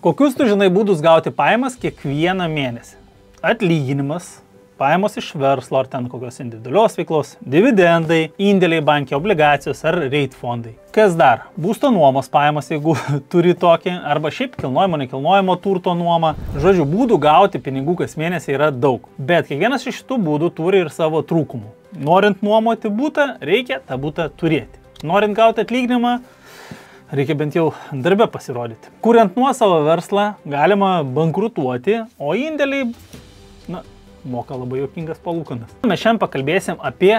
Kokius tu žinai būdus gauti pajamas kiekvieną mėnesį? Atlyginimas, pajamos iš verslo ar ten kokios individualios veiklos, dividendai, indėliai bankė, obligacijos ar reit fondai. Kas dar? Būsto nuomos pajamas, jeigu turi tokį, arba šiaip kilnojimo, nekilnojimo turto nuoma. Žodžiu, būdų gauti pinigų kas mėnesį yra daug, bet kiekvienas iš šitų būdų turi ir savo trūkumų. Norint nuomoti būtą, reikia tą būtą turėti. Norint gauti atlyginimą, reikia bent jau darbe pasirodyti. Kuriant nuosavą verslą, galima bankrutuoti, o indėliai, moka labai juokingas palūkanas. Mes šiandien pakalbėsim apie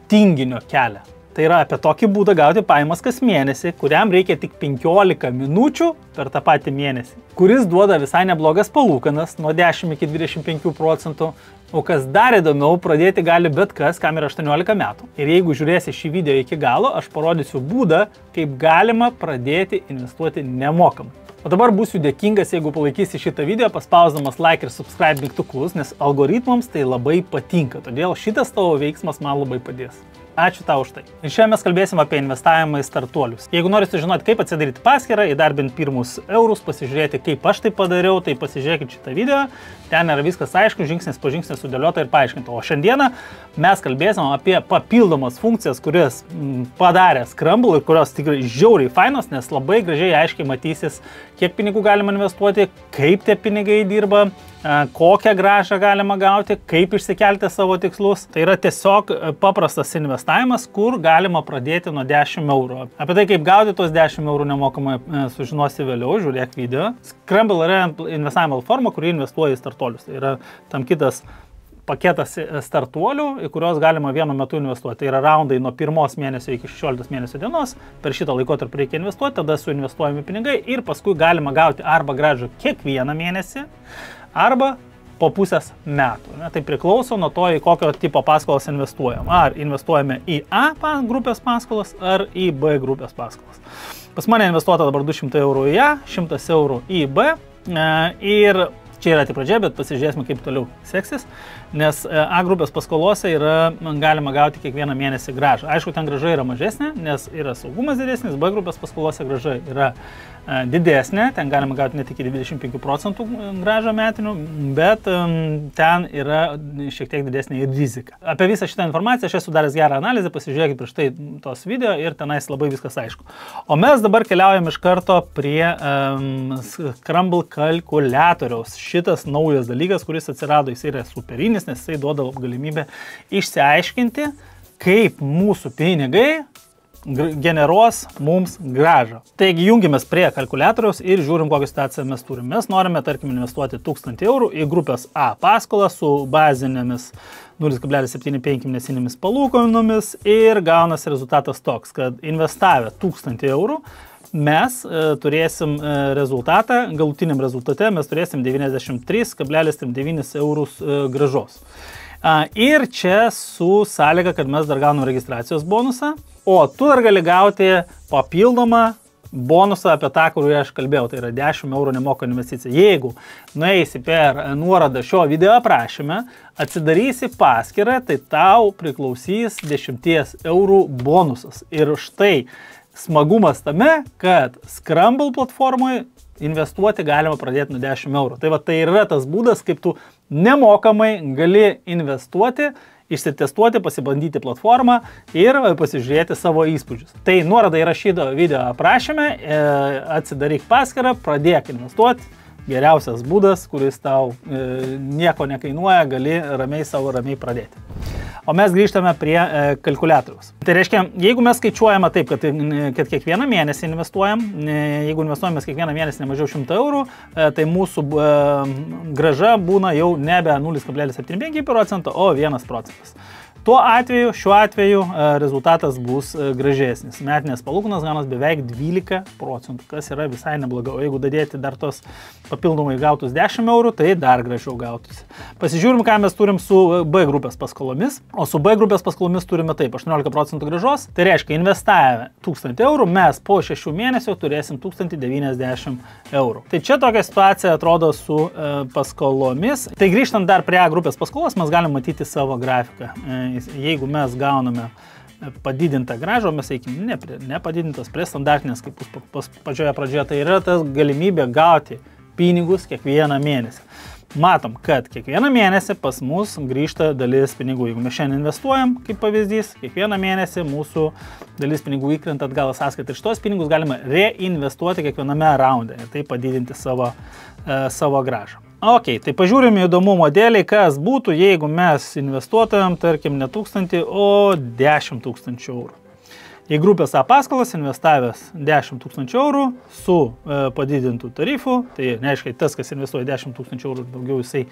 tinginio kelią. Tai yra apie tokį būdą gauti pajamas kas mėnesį, kuriam reikia tik 15 minučių per tą patį mėnesį, kuris duoda visai neblogas palūkanas nuo 10 iki 25%, o kas dar įdomiau, pradėti gali bet kas, kam yra 18 metų. Ir jeigu žiūrėsi šį video iki galo, aš parodysiu būdą, kaip galima pradėti investuoti nemokamai. O dabar būsiu dėkingas, jeigu palaikysi šitą video, paspausdamas like ir subscribe mygtukus, nes algoritmams tai labai patinka, todėl šitas tavo veiksmas man labai padės. Ačiū tau už tai. Ir šiandien mes kalbėsim apie investavimą į startuolius. Jeigu nori sužinoti, kaip atsidaryti paskyrą, įdarbinti pirmus eurus, pasižiūrėti, kaip aš tai padariau, tai pasižiūrėkit šitą video. Ten yra viskas aišku, žingsnis po žingsnį sudėliota ir paaiškinta. O šiandieną mes kalbėsim apie papildomas funkcijas, kurias padarė Scramble ir kurios tikrai žiauriai fainos, nes labai gražiai aiškiai matysis, kiek pinigų galima investuoti, kaip tie pinigai dirba, kokią grąžą galima gauti, kaip išsikelti savo tikslus. Tai yra tiesiog paprastas investavimas, kur galima pradėti nuo 10 eurų. Apie tai, kaip gauti tos 10 eurų nemokamai, sužinosi vėliau, žiūrėk video. Scramble yra investavimo platforma, kuri investuoja į startuolius. Tai yra tam kitas paketas startuolių, į kurios galima vienu metu investuoti. Tai yra raundai nuo 1 mėnesio iki 16 mėnesio dienos. Per šitą laikotarpį reikia investuoti, tada suinvestuojami pinigai ir paskui galima gauti arba grąžą kiekvieną mėnesį, arba po pusės metų. Tai priklauso nuo to, į kokio tipo paskolas investuojam. Ar investuojame į A grupės paskolas, ar į B grupės paskolas. Pas mane investuota dabar 200 eurų į A, 100 eurų į B. Ir čia yra tik pradžia, bet pasižiūrėsime, kaip toliau seksis. Nes A grupės paskolose galima gauti kiekvieną mėnesį grąžą. Aišku, ten grąža yra mažesnė, nes yra saugumas didesnis, B grupės paskolose grąža yra didesnė, ten galima gauti net iki 25% grąžą metinių, bet ten yra šiek tiek didesnė ir rizika. Apie visą šitą informaciją aš esu daręs gerą analizę, pasižiūrėkit prieš tai tos video ir tenais labai viskas aišku. O mes dabar keliaujam iš karto prie Scramble kalkuliatoriaus. Šitas naujas dalykas, kuris atsirado, jis yra superinis, nes jisai duoda galimybę išsiaiškinti, kaip mūsų pinigai generuos mums grąžą. Taigi jungiamės prie kalkuliatoriaus ir žiūrim, kokią situaciją mes turime. Mes norime, tarkim, investuoti 1000 eurų į grupės A paskolą su bazinėmis 0,75 mėnesinėmis palūkanomis ir gaunasi rezultatas toks, kad investavę 1000 eurų mes turėsim rezultatą, galutiniam rezultate mes turėsim 93,39 eurus grąžos. Ir čia su sąlyga, kad mes dar gaunam registracijos bonusą, o tu dar gali gauti papildomą bonusą apie tą, kurį aš kalbėjau, tai yra 10 eurų nemokamą investiciją. Jeigu nueisi per nuorodą šio video aprašyme, atsidarysi paskyrą, tai tau priklausys 10 eurų bonusas. Ir štai smagumas tame, kad Scramble platformoje investuoti galima pradėti nuo 10 eurų. Tai va, tai yra tas būdas, kaip tu nemokamai gali investuoti, išsitestuoti, pasibandyti platformą ir pasižiūrėti savo įspūdžius. Tai nuoroda įrašyta video aprašyme, atsidaryk paskyrą, pradėk investuoti. Geriausias būdas, kuris tau nieko nekainuoja, gali ramiai pradėti. O mes grįžtame prie kalkuliatoriaus. Tai reiškia, jeigu mes skaičiuojame taip, kad kiekvieną mėnesį investuojam, jeigu investuojame kiekvieną mėnesį ne mažiau 100 eurų, tai mūsų grąža būna jau nebe 0,75%, o 1%. Šiuo atveju rezultatas bus gražesnis. Metinės palūkanos gaunas beveik 12%, kas yra visai nebloga. O jeigu dadėti dar tos papildomai gautus 10 eurų, tai dar gražiau gautųsi. Pasižiūrim, ką mes turim su B grupės paskolomis. O su B grupės paskolomis turime taip, 18% grąžos. Tai reiškia, investavę 1000 eurų, mes po 6 mėnesių turėsim 1090 eurų. Tai čia tokia situacija atrodo su paskolomis. Tai grįžtant dar prie A grupės paskolos, mes galim matyti savo grafiką. Jeigu mes gauname padidintą grąžą, mes eikime nepadidintas prie standartinės, kaip pačioje pradžioje, tai yra tas galimybė gauti pinigus kiekvieną mėnesį. Matom, kad kiekvieną mėnesį pas mus grįžta dalis pinigų. Jeigu mes šiandien investuojam, kaip pavyzdys, kiekvieną mėnesį mūsų dalis pinigų įkrenta atgal į sąskaitą. Ir šitos pinigus galima reinvestuoti kiekviename raunde ir tai padidinti savo grąžą. Ok, tai pažiūrime įdomumo dėliai, kas būtų, jeigu mes investuotumėm, tarkim, ne 1000, o 10 000 eurų. Į grupės A paskolas investavęs 10 000 eurų su padidintų tarifu, tai neaiškiai tas, kas investuoja 10 000 eurų daugiau, jisai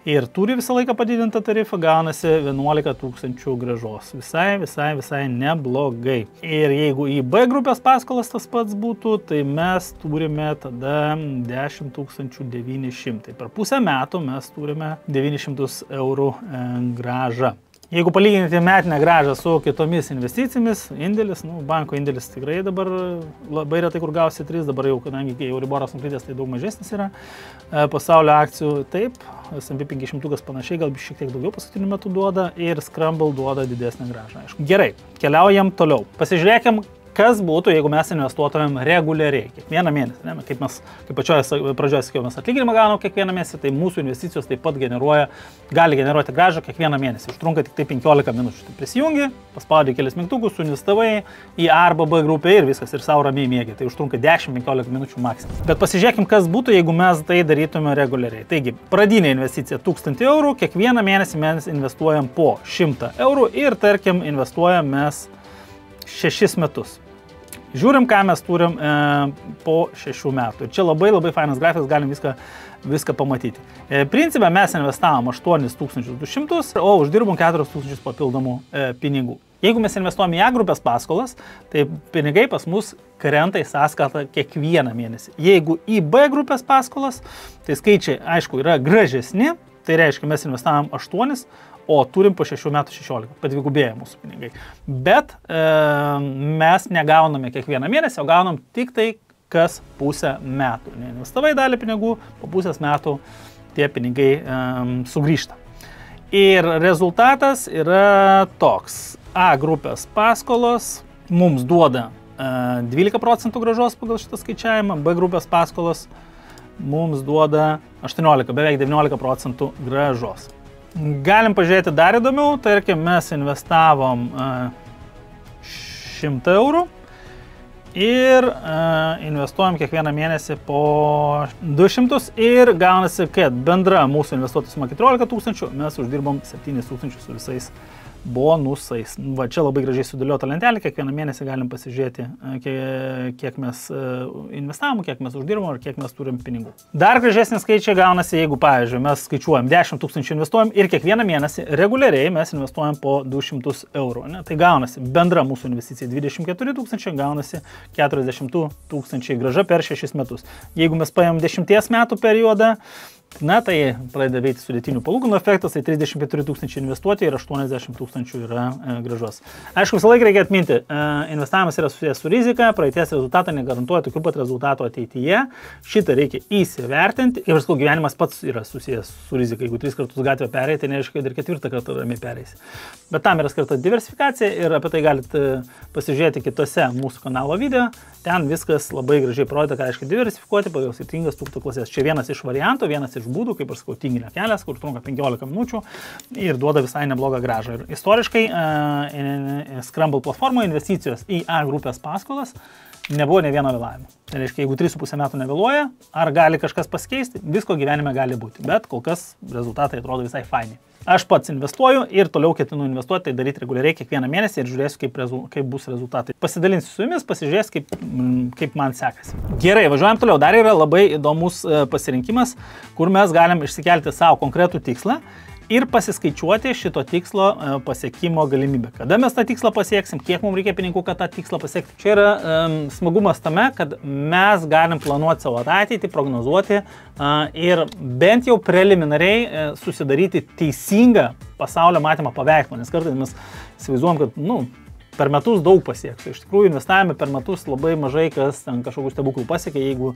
ir turi visą laiką padidintą tarifą, gaunasi 11 000 grąžos. Visai neblogai. Ir jeigu į B grupės paskolas tas pats būtų, tai mes turime tada 10 900. Per pusę metų mes turime 900 eurų grąžą. Jeigu palyginti metinę grąžą su kitomis investicijomis, indėlis, banko indėlis tikrai dabar labai retai kur gausi 3, dabar jau, kadangi Euriboras nukritęs, tai daug mažesnis yra. Pasaulio akcijų taip, S&P 500 panašiai, gal šiek tiek daugiau paskutiniu metu duoda ir Scramble duoda didesnę grąžą. Aišku. Gerai, keliaujam toliau. Pasižiūrėkim, kas būtų, jeigu mes investuotumėm reguliariai, kiekvieną mėnesį. Ne? Kaip pačioje pradžioje sakiau, mes atlyginimą gaunam kiekvieną mėnesį, tai mūsų investicijos taip pat gali generuoti grąžą kiekvieną mėnesį. Užtrunka tik tai 15 minučių. Tai prisijungi, paspaudai kelis mygtukus, suinvestavai į A arba B grupę ir viskas, ir savo ramiai mėgi. Tai užtrunka 10-15 minučių maksimum. Bet pasižiūrėkim, kas būtų, jeigu mes tai darytume reguliariai. Taigi, pradinė investicija 1000 eurų, kiekvieną mėnesį mes investuojam po 100 eurų ir, tarkim, investuojam mes 6 metus. Žiūrim, ką mes turim po 6 metų. Ir čia labai fainas grafikas, galim viską pamatyti. Principą mes investavom 8200, o uždirbom 4000 papildomų pinigų. Jeigu mes investuojam į A grupės paskolas, tai pinigai pas mus krenta į sąskaitą kiekvieną mėnesį. Jeigu į B grupės paskolas, tai skaičiai, aišku, yra gražesni, tai reiškia, mes investavom 8, o turim po 6 metų 16, padvigubėja mūsų pinigai. Bet mes negauname kiekvieną mėnesį, o gaunam tik tai kas pusę metų. Investavai dalį pinigų, po pusės metų tie pinigai sugrįžta. Ir rezultatas yra toks. A grupės paskolos mums duoda 12% grąžos pagal šitą skaičiavimą, B grupės paskolos mums duoda 18, beveik 19% grąžos. Galim pažiūrėti dar įdomiau, tarkim, mes investavom 100 eurų ir investuojam kiekvieną mėnesį po 200 ir gaunasi, kad bendra mūsų investuotų suma 14 000, mes uždirbom 7 000 su visais bonusais. Va, čia labai gražiai sudėliota lentelė, kiekvieną mėnesį galim pasižiūrėti, kiek mes investavom, kiek mes uždirbom ir kiek mes turim pinigų. Dar gražesnį skaičiai gaunasi, jeigu, pavyzdžiui, mes skaičiuojam 10 000 investuojam ir kiekvieną mėnesį reguliariai mes investuojam po 200 eurų. Ne? Tai gaunasi bendra mūsų investicija 24 000, gaunasi 40 000 grąža per 6 metus. Jeigu mes paėmėm 10 metų periodą, na, tai pradeda veikti sudėtinių palūkanų efektas, tai 34 000 investuoti ir 80 000 yra grąžos. Aišku, visą laiką reikia atminti, investavimas yra susijęs su rizika, praeities rezultatą negarantuoja tokių pat rezultatų ateityje, šitą reikia įsivertinti ir visų gyvenimas pats yra susijęs su rizika. Jeigu 3 kartus gatvę perėjai, tai nereiškia, kad ir 4 kartą ramiai perėjai. Bet tam yra skirta diversifikacija ir apie tai galite pasižiūrėti kitose mūsų kanalo video. Ten viskas labai gražiai parodyta, ką reiškia diversifikuoti pagal skirtingas turto klasės. Čia vienas iš variantų, vienas iš būdų, kaip aš sakau, tinginio kelias, kur trunka 15 minučių ir duoda visai neblogą grąžą. Ir istoriškai Scramble platformoje investicijos į A grupės paskolas nebuvo ne vieno vėlavimo. Tai reiškia, jeigu 3,5 metų nevėluoja, ar gali kažkas pasikeisti, visko gyvenime gali būti, bet kol kas rezultatai atrodo visai faini. Aš pats investuoju ir toliau ketinu investuoti, tai daryti reguliariai kiekvieną mėnesį ir žiūrėsiu, kaip bus rezultatai. Pasidalinsiu su jumis, pasižiūrės, kaip man sekasi. Gerai, važiuojam toliau. Dar yra labai įdomus pasirinkimas, kur mes galim išsikelti savo konkretų tikslą ir pasiskaičiuoti šito tikslo pasiekimo galimybę. Kada mes tą tikslą pasieksim, kiek mums reikia pinigų, kad tą tikslą pasiekti. Čia yra smagumas tame, kad mes galim planuoti savo ateitį, prognozuoti ir bent jau preliminariai susidaryti teisingą pasaulio matymą paveikslą. Nes kartais mes įsivaizduojam, kad per metus daug pasieks. Iš tikrųjų, investavime per metus labai mažai kas ten kažkokių stebuklų pasiekia, jeigu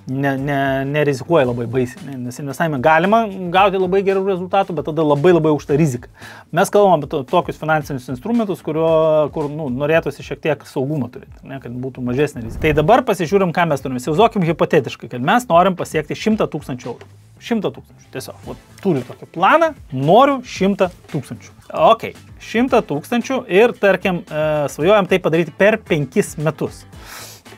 nerizikuoja labai baisiai. Nes investavime galima gauti labai gerų rezultatų, bet tada labai aukšta rizika. Mes kalbam apie tokius finansinius instrumentus, kur norėtųsi šiek tiek saugumą turėti, kad būtų mažesnė rizika. Tai dabar pasižiūrim, ką mes turime. Įsivaizduokim hipotetiškai, kad mes norim pasiekti 100 000 eurų. 100 000. Tiesiog, turiu tokį planą, noriu 100 000. Ok, 100 000 ir, tarkim, svajojam tai padaryti per 5 metus.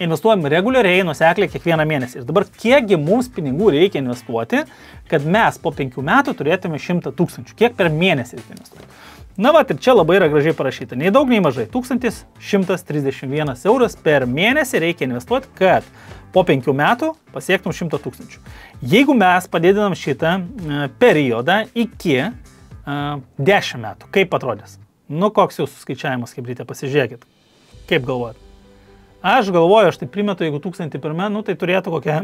Investuojam reguliariai, nuosekliai kiekvieną mėnesį. Ir dabar kiekgi mums pinigų reikia investuoti, kad mes po 5 metų turėtume 100 000. Kiek per mėnesį reikia investuoti? Na va, ir čia labai yra gražiai parašyta. Nei daug, nei mažai. 1131 euras per mėnesį reikia investuoti, kad po 5 metų pasiektum 100 000. Jeigu mes padidinam šitą periodą iki 10 metų, kaip atrodys? Nu, koks jūsų skaičiavimas, kaip ryte, pasižiūrėkit. Kaip galvojat? Aš galvoju, aš tai primetu, jeigu 1000 per metų, tai turėtų kokią,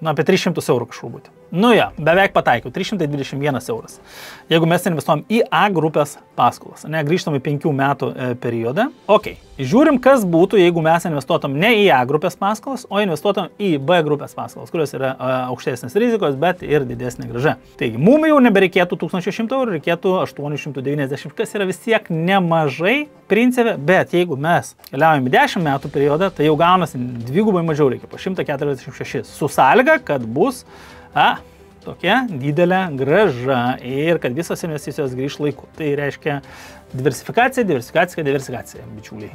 apie 300 eurų kažkur būti. Nu ja, beveik pataikiau, 321 euras. Jeigu mes investuojam į A grupės paskolas, grįžtam į 5 metų periodą, ok, žiūrim, kas būtų, jeigu mes investuotum ne į A grupės paskolas, o investuotum į B grupės paskolas, kurios yra aukštesnės rizikos, bet ir didesnė grąža. Taigi, mums jau nebereikėtų 1100 eurų, reikėtų 890, kas yra vis tiek nemažai principė, bet jeigu mes keliaujame į 10 metų periodą, tai jau gaunasi dvigubai mažiau reikia, po 146, su sąlyga, kad bus tokia didelė grąža ir kad visos investicijos grįž laiku. Tai reiškia diversifikacija, bičiuliai.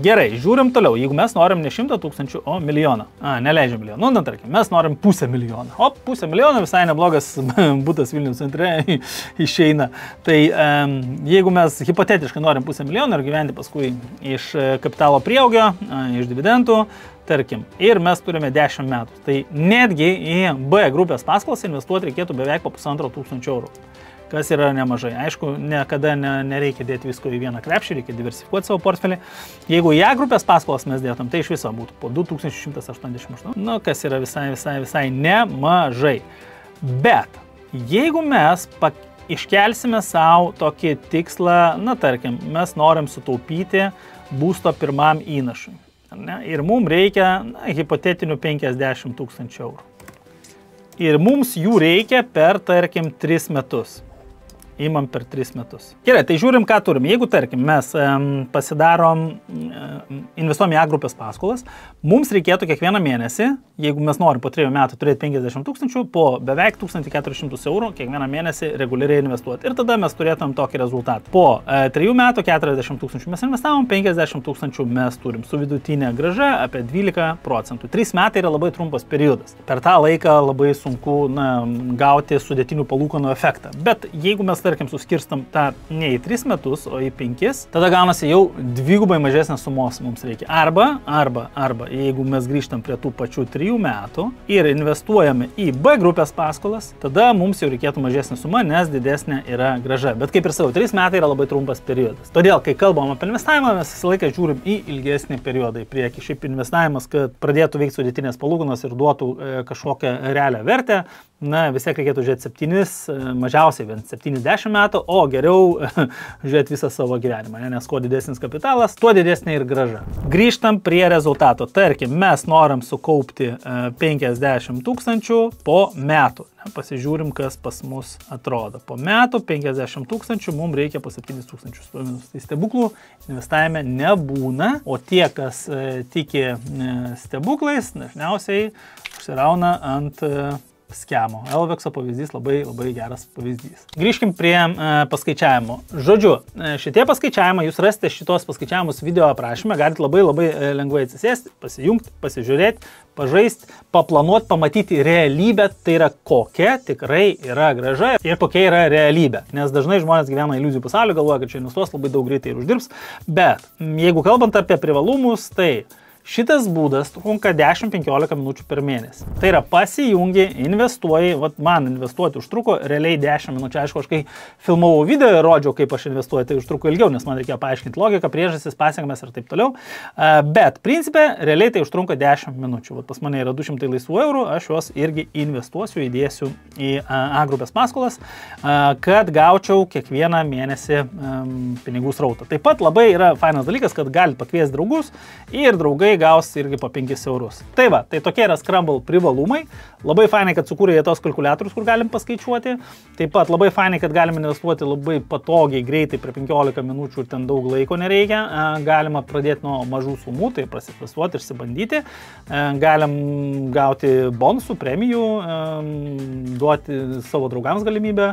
Gerai, žiūrim toliau. Jeigu mes norim ne 100 000, o milijoną. Neleidžiam milijoną. Nu, tarkim, mes norim 500 000. O, 500 000 visai neblogas butas Vilniaus centre išeina. Tai jeigu mes hipotetiškai norim 500 000 ir gyventi paskui iš kapitalo prieaugio, iš dividendų, tarkim, ir mes turime 10 metų. Tai netgi į B grupės paskolas investuoti reikėtų beveik po 1500 eurų, kas yra nemažai. Aišku, niekada nereikia dėti visko į vieną krepšį, reikia diversifikuoti savo portfelį. Jeigu į A grupės paskolas mes dėtum, tai iš viso būtų po 2188, nu, kas yra visai nemažai. Bet jeigu mes iškelsime savo tokį tikslą, na, tarkim, mes norim sutaupyti būsto pirmam įnašui. Ir mums reikia hipotetinių 50 000 eurų. Ir mums jų reikia per, tarkim, 3 metus. Įmam per 3 metus. Gerai, tai žiūrim, ką turim. Jeigu, tarkim, mes investuojam į A grupės paskolas, mums reikėtų kiekvieną mėnesį, jeigu mes norim po 3 metų turėti 50 000, po beveik 1400 eurų kiekvieną mėnesį reguliariai investuoti. Ir tada mes turėtum tokį rezultatą. Po 3 metų 40 000 mes investavom, 50 000 mes turim su vidutinė grąža apie 12%. 3 metai yra labai trumpas periodas. Per tą laiką labai sunku gauti sudėtinių palūkanų efektą. Bet jeigu mes, tarkim, suskirstam tą ne į 3 metus, o į 5, tada gaunasi jau dvigubai mažesnės sumos mums reikia. Arba, jeigu mes grįžtam prie tų pačių 3 metų ir investuojame į B grupės paskolas, tada mums jau reikėtų mažesnė suma, nes didesnė yra grąža. Bet kaip ir savo, 3 metai yra labai trumpas periodas. Todėl, kai kalbam apie investavimą, mes visą laiką žiūrim į ilgesnį periodą į priekį. Šiaip investavimas, kad pradėtų veikti sudėtinės palūkanos ir duotų kažkokią realią vertę, na, vis tiek reikėtų žiūrėti mažiausiai 70 metų, o geriau žiūrėti visą savo gyvenimą, nes kuo didesnis kapitalas, tuo didesnė ir grąža. Grįžtam prie rezultato. Tarkim, mes norim sukaupti 50 000 po metų. Pasižiūrim, kas pas mus atrodo. Po metų 50 000 mums reikia po 7 000. Tai stebuklų investavime nebūna, o tie, kas tiki stebuklais, dažniausiai užsirauna ant skemo. Elvekso pavyzdys labai geras pavyzdys. Grįžkim prie paskaičiavimo. Žodžiu, šitie paskaičiavimai, jūs rasite šitos paskaičiavimus video aprašyme, galite labai lengvai atsisėsti, pasijungti, pasižiūrėti, pažaisti, paplanuoti, pamatyti realybę, tai yra kokia tikrai yra grąža ir kokia yra realybė. Nes dažnai žmonės gyvena iliuzijų pasaulio, galvoja, kad čia investuos labai daug greitai ir uždirbs, bet jeigu kalbant apie privalumus, tai Šitas būdas trunka 10-15 minučių per mėnesį. Tai yra pasijungi, investuoji, man investuoti užtruko realiai 10 minučių. Aišku, aš kai filmavau video ir rodžiau, kaip aš investuoju, tai užtruko ilgiau, nes man reikėjo paaiškinti logiką, priežastis, pasiekmes ir taip toliau. Bet principe realiai tai užtrunka 10 minučių. Pas mane yra 200 laisvų eurų, aš juos irgi investuosiu, įdėsiu į A grupės paskolas, kad gaučiau kiekvieną mėnesį pinigų srautą. Taip pat labai yra fainas dalykas, kad galite pakviesti draugus ir draugai gaus irgi po 5 eurus. Tai va, tai tokie yra Scramble privalumai. Labai fainai, kad sukūrė jie tos kalkuliatorius, kur galim paskaičiuoti. Taip pat labai fainai, kad galim investuoti labai patogiai, greitai, per 15 minučių ir ten daug laiko nereikia. Galima pradėti nuo mažų sumų, tai prasitestuoti ir išsibandyti. Galim gauti bonusų, premijų, duoti savo draugams galimybę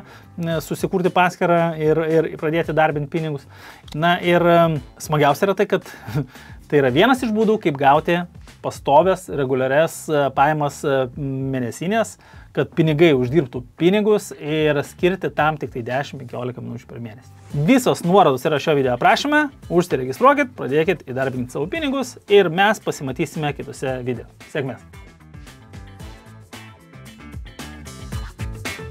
susikurti paskyrą ir pradėti darbinti pinigus. Na ir smagiausia yra tai, kad tai yra vienas iš būdų, kaip gauti pastovės, reguliarias pajamas mėnesinės, kad pinigai uždirbtų pinigus ir skirti tam tik tai 10-15 minučių per mėnesį. Visos nuorodos yra šio video aprašyme, užsiregistruokit, pradėkit įdarbinti savo pinigus ir mes pasimatysime kitose video. Sėkmės!